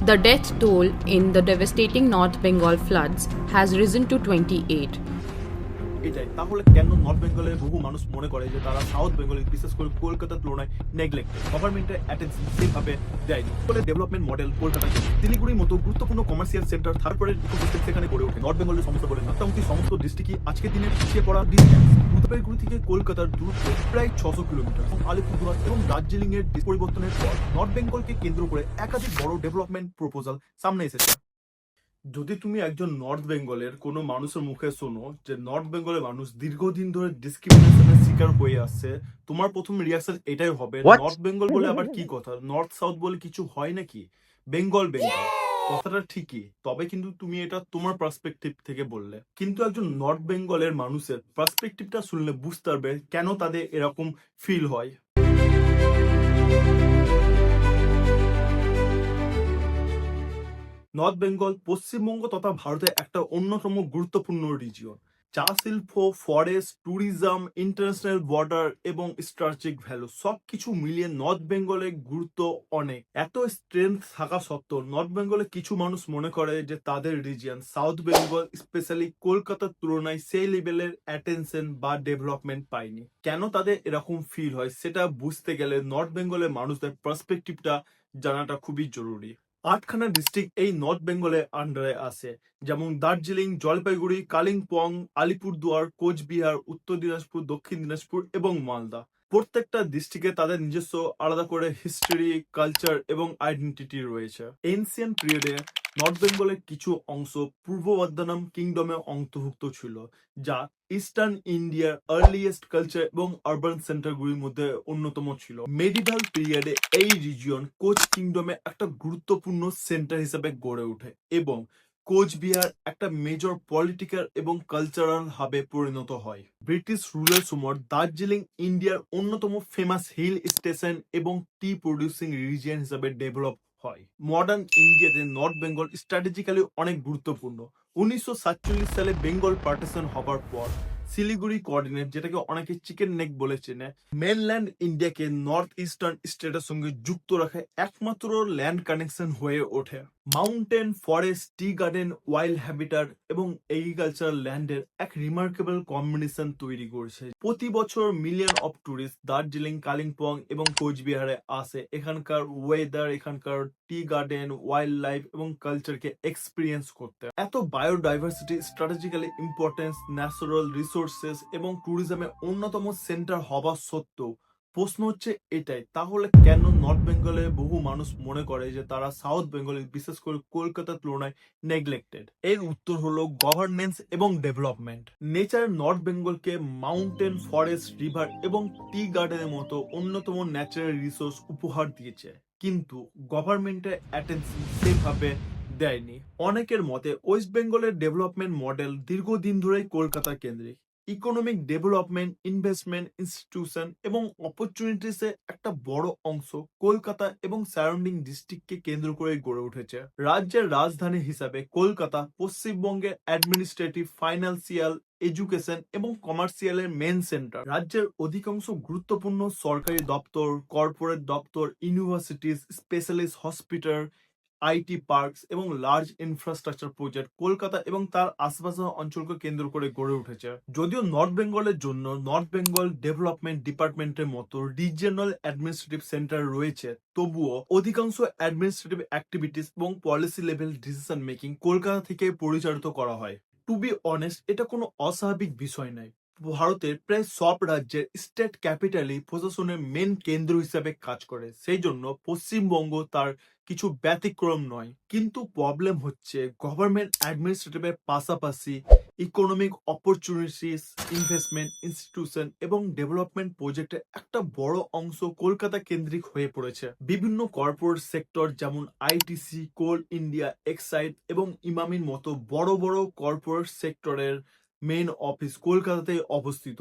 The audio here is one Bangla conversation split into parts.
The death toll in the devastating North Bengal floods has risen to 28. এটাই তাহলে কেন নর্থ বেঙ্গলের বহু মানুষ মনে করে যে তারা সাউথ বেঙ্গলে বিশেষ করে কলকাতার তুলনায় নেগলেক্টেড, গভর্নমেন্টের অ্যাটেনশন সেভাবে দেয়নি বলে ডেভেলপমেন্ট মডেল কলকাতাকে শিলিগুড়ির মতো গুরুত্বপূর্ণ কমার্শিয়াল সেন্টার তারপরে ইকোসিস্টেম সেখানে গড়ে ওঠে। নর্থ বেঙ্গলের সমস্যা বলে মোটামুটি সমস্ত ডিস্ট্রিক্টই আজকের দিনে পিছিয়ে পড়া ডিস্টেন্স। জলপাইগুড়ি থেকে কলকাতার দূরত্ব প্রায় 600 কিলোমিটার। আলিপুরদুয়ার এবং দার্জিলিং এর পরিবর্তনের পর নর্থ বেঙ্গলকে কেন্দ্র করে একাধিক বড় ডেভেলপমেন্ট প্রপোজাল সামনে এসেছে। যদি তুমি একজন নর্থ বেঙ্গলের কোনো মানুষের মুখে শোনো যে নর্থ বেঙ্গলের মানুষ দীর্ঘদিন ধরে ডিসক্রিমিনেশনের শিকার হয়ে আসছে, তোমার প্রথম রিয়াকশন এটাই হবে, নর্থ বেঙ্গল বলে আবার কি কথা, নর্থ সাউথ বলে কিছু হয় নাকি, বেঙ্গল বেঙ্গল কথাটা ঠিকই, তবে কিন্তু তুমি এটা তোমার পার্সপেক্টিভ থেকে বললে। কিন্তু একজন নর্থ বেঙ্গলের মানুষের পার্সপেক্টিভটা শুনলে বুঝতে পারবে কেন তাদের এরকম ফিল হয়। নর্থ বেঙ্গল পশ্চিমবঙ্গ তথা ভারতের একটা অন্যতম গুরুত্বপূর্ণ রিজিয়ন। চা শিল্প, ফরেস্ট, ট্যুরিজম, ইন্টারন্যাশনাল বর্ডার এবং স্ট্র্যাটেজিক ভ্যালু সবকিছু মিলিয়ে নর্থ বেঙ্গলের গুরুত্ব অনেক। এত স্ট্রেংথ থাকা সত্ত্বেও নর্থ বেঙ্গলে কিছু মানুষ মনে করে যে তাদের রিজিয়ন সাউথ বেঙ্গল স্পেশালি কলকাতার তুলনায় সেই লেভেলের অ্যাটেনশন বা ডেভেলপমেন্ট পায়নি। কেন তাদের এরকম ফিল হয় সেটা বুঝতে গেলে নর্থ বেঙ্গলের মানুষদের পার্সপেক্টিভটা জানাটা খুবই জরুরি। 8খানা ডিস্ট্রিক্ট এই নর্থ বেঙ্গলের আন্ডারে আসে, যেমন দার্জিলিং, জলপাইগুড়ি, কালিম্পং, আলিপুরদুয়ার, কোচবিহার, উত্তর দিনাজপুর, দক্ষিণ দিনাজপুর এবং মালদা। প্রত্যেকটা ডিস্ট্রিক্টে তাদের নিজস্ব আলাদা করে হিস্ট্রি, কালচার এবং আইডেন্টিটি রয়েছে। এনসিয়েন্ট পিরিয়ডে নর্থ বেঙ্গলের কিছু অংশ পূর্ব বর্ধমান কিংডমে অন্তর্ভুক্ত ছিল, যা ইস্টার্ন ইন্ডিয়ার আর্লিয়েস্ট কালচার এবং আরবান সেন্টারগুলির মধ্যে অন্যতম ছিল। মেডিভাল পিরিয়ডে এই রিজিয়ন কোচ কিংডমে একটা গুরুত্বপূর্ণ সেন্টার হিসেবে গড়ে ওঠে এবং কোচবিহার একটা মেজর পলিটিক্যাল এবং কালচারাল হাবে পরিণত হয়। ব্রিটিশ রুলের সময় দার্জিলিং ইন্ডিয়ার অন্যতম ফেমাস হিল স্টেশন এবং টি প্রডিউসিং রিজিয়ন হিসেবে ডেভেলপ হয়। মডার্ন ইন্ডিয়াতে নর্থ বেঙ্গল স্ট্র্যাটেজিক্যালি অনেক গুরুত্বপূর্ণ। 1947 সালে বেঙ্গল পার্টিশন হবার পর শিলিগুড়ি কোঅর্ডিনেট, যেটাকে অনেকে চিকেন নেক বলে চেনে, মেনল্যান্ড ইন্ডিয়াকে নর্থ ইস্টার্ন স্টেটের সঙ্গে যুক্ত রাখে একমাত্র ল্যান্ড কানেকশন হয়ে ওঠে। Mountain, forest, tea garden, wild habitat এবং এগ্রিকালচারাল ল্যান্ডের এক রিমার্কেবল কম্বিনেশন তৈরি করেছে। প্রতি বছর million of tourist Darjeeling, Kalimpong এবং কোচবিহারে আসে এখানকার ওয়েদার, এখানকার টি গার্ডেন, ওয়াইল্ড লাইফ এবং কালচারকে এক্সপিরিয়েন্স করতে। এত biodiversity, strategically importance, natural resources এবং ট্যুরিজমের অন্যতম সেন্টার হওয়া সত্ত্বেও প্রশ্ন হচ্ছে এটাই, তাহলে কেন নর্থ বেঙ্গলে বহু মানুষ মনে করে যে তারা সাউথ বেঙ্গলে বিশেষ করে কলকাতার তুলনায় নেগলেক্টেড? এর উত্তর হলো গভর্নেন্স এবং ডেভেলপমেন্ট। নেচার নর্থ বেঙ্গলকে মাউন্টেন, ফরেস্ট, রিভার এবং টি গার্ডেনের মতো অন্যতম ন্যাচারাল রিসোর্স উপহার দিয়েছে, কিন্তু গভর্নমেন্টের অ্যাটেনশন সেভাবে দেয়নি। অনেকের মতে ওয়েস্ট বেঙ্গলের ডেভেলপমেন্ট মডেল দীর্ঘদিন ধরেই কলকাতা কেন্দ্রিক। ইকোনমিক ডেভেলপমেন্ট, ইনভেস্টমেন্ট, ইনস্টিটিউশন এবং অপরচুনিটিসে একটা বড় অংশ কলকাতা এবং সারাউন্ডিং ডিস্ট্রিক্টকে কেন্দ্র করে গড়ে উঠেছে। রাজ্যের রাজধানী হিসাবে কলকাতা পশ্চিমবঙ্গের অ্যাডমিনিস্ট্রেটিভ, ফাইন্যান্সিয়াল, এডুকেশন এবং কমার্শিয়ালের মেন সেন্টার। রাজ্যের অধিকাংশ গুরুত্বপূর্ণ সরকারি দপ্তর, কর্পোরেট দপ্তর, universities, specialist hospital, IT parks এবং লার্জ ইনফ্রাস্ট্রাকচার প্রজেক্ট কলকাতা এবং তার আশেপাশের অঞ্চলকে কেন্দ্র করে গড়ে উঠেছে। যদিও নর্থ বেঙ্গলের জন্য নর্থ বেঙ্গল ডেভেলপমেন্ট ডিপার্টমেন্টের মতো রিজিয়নাল অ্যাডমিনিস্ট্রেটিভ সেন্টার রয়েছে, তবুও অধিকাংশ অ্যাডমিনিস্ট্রেটিভ অ্যাক্টিভিটিস এবং policy level decision making Kolkata থেকে পরিচালিত করা হয়। টু বি অনেস্ট, এটা কোনো অস্বাভাবিক বিষয় নয়। ভারতের প্রায় সব রাজ্যের স্টেট ক্যাপিটালই প্রশাসনের মেন কেন্দ্র হিসেবে কাজ করে, সেই জন্য পশ্চিমবঙ্গ তার কিছু ব্যতিক্রম নয়। কিন্তু প্রবলেম হচ্ছে গভর্নমেন্ট অ্যাডমিনিস্ট্রেটিভের পাশাপাশি ইকোনমিক অপরচুনিটিস, ইনভেস্টমেন্ট, ইনস্টিটিউশন এবং ডেভেলপমেন্ট প্রজেক্টের একটা বড় অংশ কলকাতা কেন্দ্রিক হয়ে পড়েছে। বিভিন্ন কর্পোরেট সেক্টর যেমন আইটিসি, কোল ইন্ডিয়া, এক্সাইড এবং ইমামির মতো বড় বড় কর্পোরেট সেক্টরের মেইন অফিস কলকাতাতে অবস্থিত।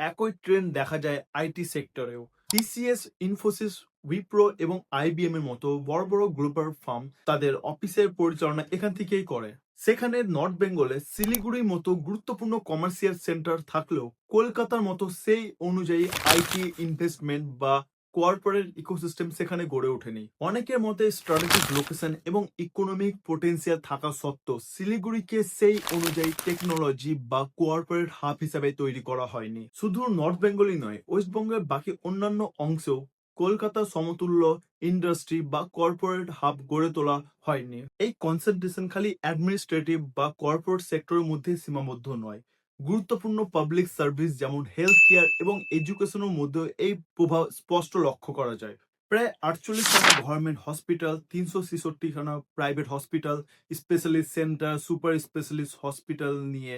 একই ট্রেন্ড দেখা যায় আইটি সেক্টরেও। টিসিএস, ইনফোসিস, উইপ্রো এবং আইবিএম এর মতো বড় বড় গ্লোবাল ফার্ম তাদের অফিসের পরিচালনা এখান থেকেই করে। সেখানে নর্থ বেঙ্গলে শিলিগুড়ির মতো গুরুত্বপূর্ণ কমার্শিয়াল সেন্টার থাকলেও কলকাতার মতো সেই অনুযায়ী আইটি ইনভেস্টমেন্ট বা কর্পোরেট ইকোসিস্টেম সেখানে গড়ে ওঠেনি। অনেকের মতে স্ট্র্যাটেজিক লোকেশন এবং ইকোনমিক পোটেনশিয়াল থাকা সত্ত্বেও শিলিগুড়িকে সেই অনুযায়ী টেকনোলজি বা কর্পোরেট হাব হিসাবে তৈরি করা হয়নি। শুধু নর্থ বেঙ্গলই নয়, ওয়েস্টবেঙ্গলের বাকি অন্যান্য অংশেও কলকাতার সমতুল্য ইন্ডাস্ট্রি বা কর্পোরেট হাব গড়ে তোলা হয়নি। এই কনসেন্ট্রেশন খালি অ্যাডমিনিস্ট্রেটিভ বা কর্পোরেট সেক্টরের মধ্যে সীমাবদ্ধ নয়, গুরুত্বপূর্ণ পাবলিক সার্ভিস যেমন হেলথ কেয়ার এবং এডুকেশনের মধ্যে এই প্রভাব স্পষ্ট লক্ষ্য করা যায়। প্রায় 48খানা গভর্নমেন্ট হসপিটাল, 366খানা private hospital, specialist centre, super specialist hospital নিয়ে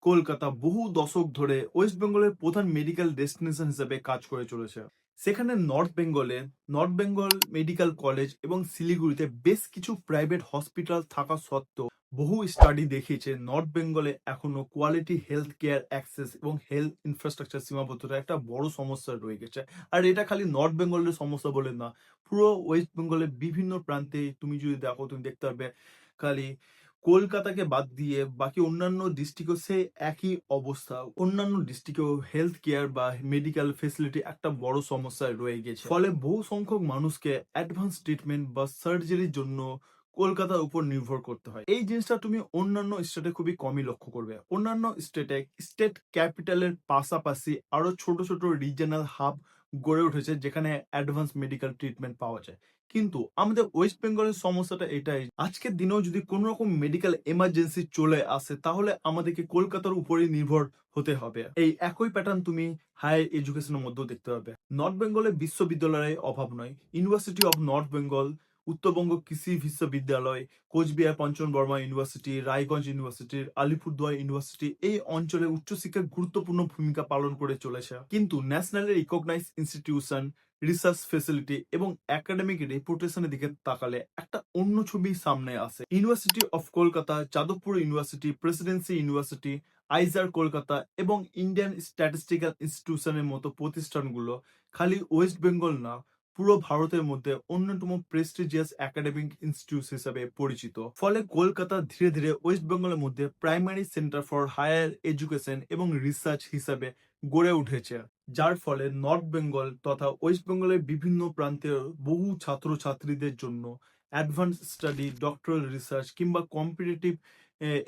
কলকাতা বহু দশক ধরে ওয়েস্ট বেঙ্গলের প্রধান মেডিকেল ডেস্টিনেশন হিসেবে কাজ করে চলেছে। সেখানে নর্থ বেঙ্গল মেডিকেল কলেজ এবং শিলিগুড়িতে বেশ কিছু প্রাইভেট হসপিটাল থাকা সত্ত্বেও বহু স্টাডি দেখিয়েছে নর্থ বেঙ্গলে এখনো কোয়ালিটি হেলথ কেয়ার অ্যাক্সেস এবং হেলথ ইনফ্রাস্ট্রাকচার সীমাবদ্ধতা একটা বড় সমস্যা রয়ে গেছে। আর এটা খালি নর্থ বেঙ্গলের সমস্যা বলে না, পুরো ওয়েস্ট বেঙ্গলের বিভিন্ন প্রান্তে তুমি যদি দেখো, তুমি দেখতে পারবে খালি কলকাতাকে বাদ দিয়ে বাকি অন্যান্য ডিস্ট্রিক্টও সেই একই অবস্থা। অন্যান্য ডিস্ট্রিক্টেও হেলথ কেয়ার বা মেডিকেল ফেসিলিটি একটা বড় সমস্যায় রয়ে গেছে। ফলে বহু সংখ্যক মানুষকে অ্যাডভান্স ট্রিটমেন্ট বা সার্জারির জন্য কলকাতার উপর নির্ভর করতে হয়। এই জিনিসটা তুমি অন্যান্য স্টেটে খুবই কমই লক্ষ্য করবে। অন্যান্য স্টেটে স্টেট ক্যাপিটালের পাশাপাশি আরো ছোট ছোট রিজিয়নাল হাব গড়ে উঠেছে যেখানে অ্যাডভান্স মেডিকেল ট্রিটমেন্ট পাওয়া যায়। কিন্তু আমাদের ওয়েস্ট বেঙ্গলের সমস্যাটা এটাই, আজকের দিনেও যদি কোনো রকম মেডিকেল এমার্জেন্সি চলে আসে তাহলে আমাদেরকে কলকাতার উপরেই নির্ভর হতে হবে। এই একই প্যাটার্ন তুমি হায়ার এডুকেশনের মধ্যেও দেখতে পাবে। নর্থ বেঙ্গলে বিশ্ববিদ্যালয়ের অভাব নয়। University of north Bengal, Uttarbanga Krishi Viswavidyalaya, Coochbehar Pancham Barma university, Raiganj university, Alipurduar university এই অঞ্চলে উচ্চশিক্ষার গুরুত্বপূর্ণ ভূমিকা পালন করে চলেছে। কিন্তু nationally recognise institution, research facility এবং একাডেমিক রেপুটেশনের দিকে তাকালে একটা অন্য ছবি সামনে আসে। University of Kolkata, Jadavpur university, presidency university, IISER Kolkata এবং ইন্ডিয়ান স্ট্যাটিস্টিক্যাল ইনস্টিটিউশনের মতো প্রতিষ্ঠানগুলো খালি ওয়েস্ট বেঙ্গল না, পুরো ভারতের মধ্যে অন্যতম প্রেস্টিজিয়াস একাডেমিক ইনস্টিটিউট হিসেবে পরিচিত। ফলে কলকাতা ধীরে ধীরে ওয়েস্ট বেঙ্গলের মধ্যে primary centre for higher education এবং রিসার্চ হিসাবে গড়ে উঠেছে, যার ফলে নর্থ বেঙ্গল তথা ওয়েস্ট বেঙ্গলের বিভিন্ন প্রান্তের বহু ছাত্রছাত্রীদের জন্য অ্যাডভান্স স্টাডি, ডক্টরাল রিসার্চ কিংবা কম্পিটিটিভ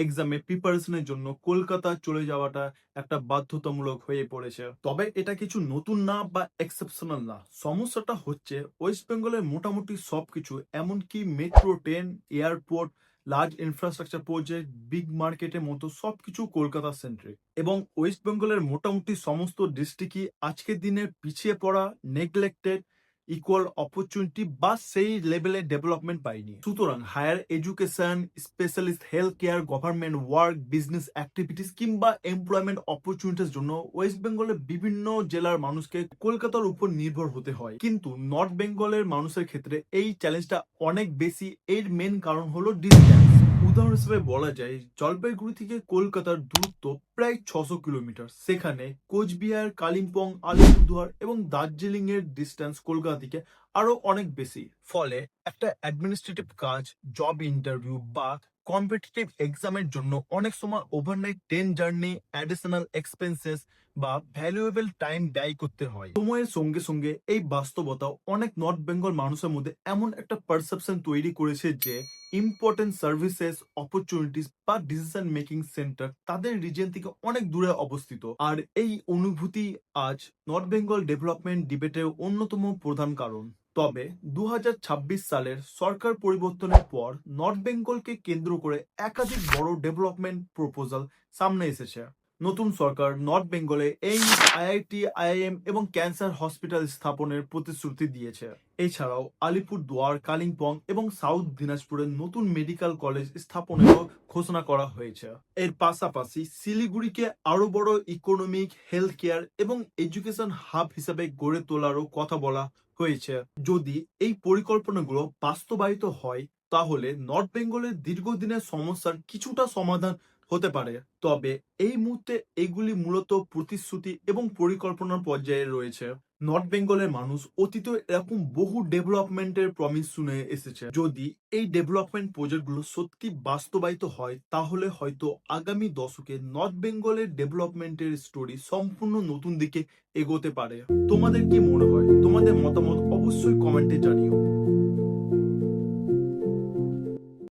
এক্সামে প্রিপারেশনের জন্য কলকাতা চলে যাওয়াটা একটা বাধ্যতামূলক হয়ে পড়েছে। তবে এটা কিছু নতুন না বা এক্সেপশনাল না। সমস্যাটা হচ্ছে ওয়েস্ট বেঙ্গলের মোটামুটি সবকিছু, এমনকি metro train, airport, large infrastructure project, big মার্কেটের মতো সবকিছু কলকাতা সেন্ট্রিক, এবং ওয়েস্ট বেঙ্গলের মোটামুটি সমস্ত ডিস্ট্রিক্টই আজকের দিনে পিছিয়ে পড়া, নেগলেক্টেড, ইকুয়াল অপরচুনিটি বা সেই লেভেলের ডেভেলপমেন্ট পাইনি। সুতরাং higher education, specialist health care, government work, business activities কিংবা এমপ্লয়মেন্ট অপরচুনিটির জন্য ওয়েস্ট বেঙ্গলের বিভিন্ন জেলার মানুষকে কলকাতার উপর নির্ভর হতে হয়। কিন্তু নর্থ বেঙ্গলের মানুষের ক্ষেত্রে এই চ্যালেঞ্জটা অনেক বেশি। এর মেন কারণ হলো ডিস্টেন্স। উদাহরণ হিসেবে বলা যায়, জলপাইগুড়ি থেকে কলকাতার দূরত্ব প্রায় 600 কিলোমিটার। সেখানে কোচবিহার, কালিম্পং, আলিপুরদুয়ার এবং দার্জিলিং এর ডিস্টেন্স কলকাতা থেকে আরো অনেক বেশি। ফলে একটা অ্যাডমিনিস্ট্রেটিভ কাজ, জব ইন্টারভিউ বা কম্পিটিটিভ এক্সামের জন্য অনেক সময় overnight train journey, additional expenses বা ভ্যালুয়েবল টাইম ব্যয় করতে হয়। সময়ের সঙ্গে সঙ্গে এই বাস্তবতা অনেক নর্থ বেঙ্গল মানুষের মধ্যে এমন একটা পারসেপশন তৈরি করেছে যে ইম্পর্টেন্ট সার্ভিসেস, অপরচুনিটিস বা ডিসিশন মেকিং সেন্টার তাদের রিজিয়ন থেকে অনেক দূরে অবস্থিত। আর এই অনুভূতি আজ নর্থ বেঙ্গল ডেভেলপমেন্ট ডিবেটের অন্যতম প্রধান কারণ। তবে 2026 সালের সরকার পরিবর্তনের পর নর্থ বেঙ্গলকে কেন্দ্র করে একাধিক বড় ডেভেলপমেন্ট প্রপোজাল সামনে এসেছে। নতুন সরকার নর্থ বেঙ্গলে এইমস, আইআইটি, আইআইএম এবং ক্যান্সার হসপিটাল স্থাপনের প্রতিশ্রুতি দিয়েছে। এছাড়াও আলিপুরদুয়ার, কালিম্পং এবং সাউথ দিনাজপুরের নতুন মেডিকেল কলেজ স্থাপনেরও ঘোষণা করা হয়েছে। এর পাশাপাশি শিলিগুড়িকে আরো বড় ইকোনমিক, হেলথ কেয়ার এবং এডুকেশন হাব হিসেবে গড়ে তোলারও কথা বলা হয়েছে। যদি এই পরিকল্পনাগুলো বাস্তবায়িত হয় তাহলে নর্থ বেঙ্গলের দীর্ঘদিনের সমস্যার কিছুটা সমাধান হতে পারে, তবে এই মুহূর্তে এগুলি মূলত প্রতিশ্রুতি এবং পরিকল্পনার পর্যায়ে রয়েছে। নর্থ বেঙ্গলের মানুষ অতীতে এরকম বহু ডেভেলপমেন্টের প্রমিস শুনে এসেছে। যদি এই ডেভেলপমেন্ট প্রজেক্টগুলো সত্যি বাস্তবায়িত হয়, তাহলে হয়তো আগামী দশকে নর্থ বেঙ্গলের ডেভেলপমেন্টের স্টোরি সম্পূর্ণ নতুন দিকে এগোতে পারে। তোমাদের কি মনে হয়? তোমাদের মতামত অবশ্যই কমেন্টে জানিও।